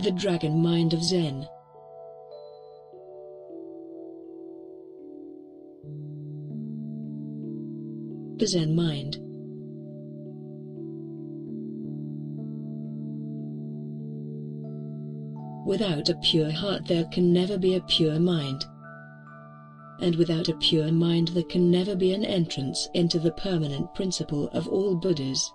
The dragon mind of Zen. The Zen mind. Without a pure heart there can never be a pure mind. And without a pure mind there can never be an entrance into the permanent principle of all Buddhas.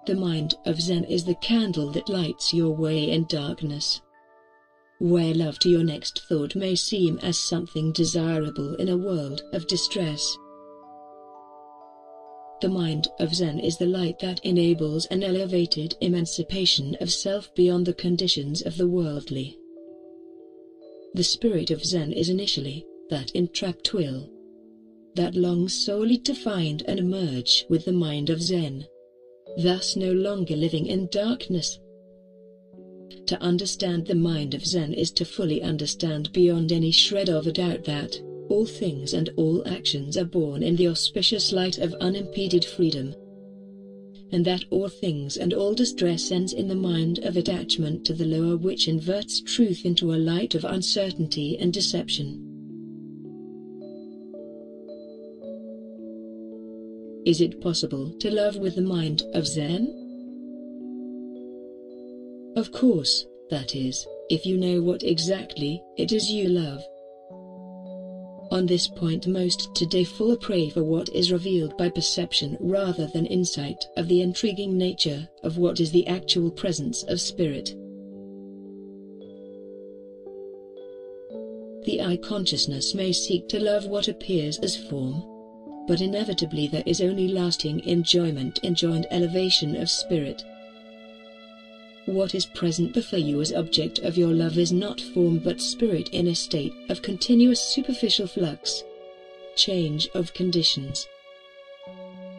The mind of Zen is the candle that lights your way in darkness. Where love to your next thought may seem as something desirable in a world of distress. The mind of Zen is the light that enables an elevated emancipation of self beyond the conditions of the worldly. The spirit of Zen is initially that entrapped will, that longs solely to find and merge with the mind of Zen, thus no longer living in darkness. To understand the mind of Zen is to fully understand beyond any shred of a doubt that all things and all actions are born in the auspicious light of unimpeded freedom, and that all things and all distress ends in the mind of attachment to the lower, which inverts truth into a light of uncertainty and deception. Is it possible to love with the mind of Zen? Of course, that is, if you know what exactly it is you love. On this point most today fall prey for what is revealed by perception rather than insight of the intriguing nature of what is the actual presence of spirit. The eye consciousness may seek to love what appears as form, but inevitably there is only lasting enjoyment in joined elevation of spirit. What is present before you as object of your love is not form but spirit in a state of continuous superficial flux, change of conditions.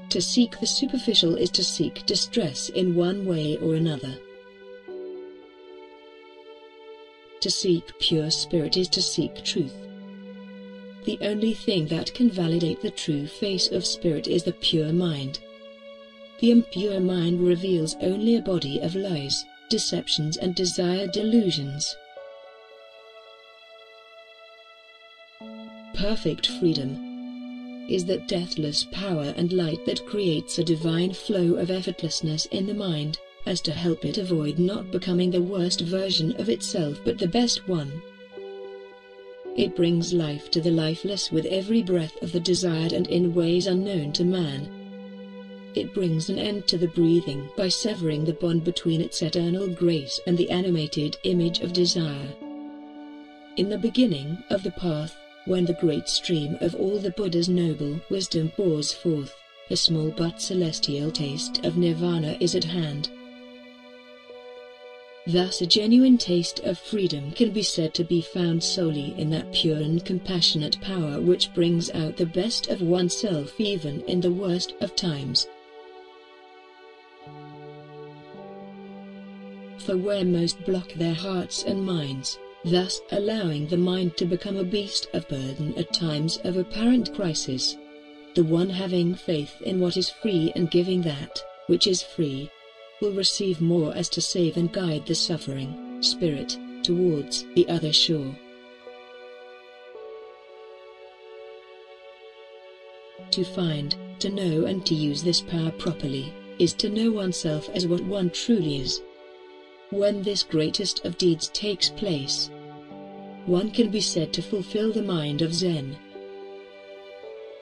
To seek the superficial is to seek distress in one way or another. To seek pure spirit is to seek truth. The only thing that can validate the true face of spirit is the pure mind. The impure mind reveals only a body of lies, deceptions and desired delusions. Perfect freedom is that deathless power and light that creates a divine flow of effortlessness in the mind, as to help it avoid not becoming the worst version of itself but the best one. It brings life to the lifeless with every breath of the desired and in ways unknown to man. It brings an end to the breathing by severing the bond between its eternal grace and the animated image of desire. In the beginning of the path, when the great stream of all the Buddha's noble wisdom pours forth, a small but celestial taste of nirvana is at hand. Thus a genuine taste of freedom can be said to be found solely in that pure and compassionate power which brings out the best of oneself even in the worst of times. For where most block their hearts and minds, thus allowing the mind to become a beast of burden at times of apparent crisis, the one having faith in what is free and giving that which is free, will receive more as to save and guide the suffering spirit towards the other shore. To find, to know and to use this power properly, is to know oneself as what one truly is. When this greatest of deeds takes place, one can be said to fulfill the mind of Zen.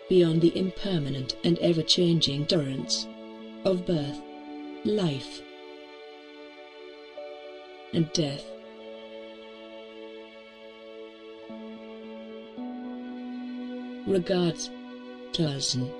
Beyond the impermanent and ever-changing torrents of birth, life, and death. Regards, Tozen.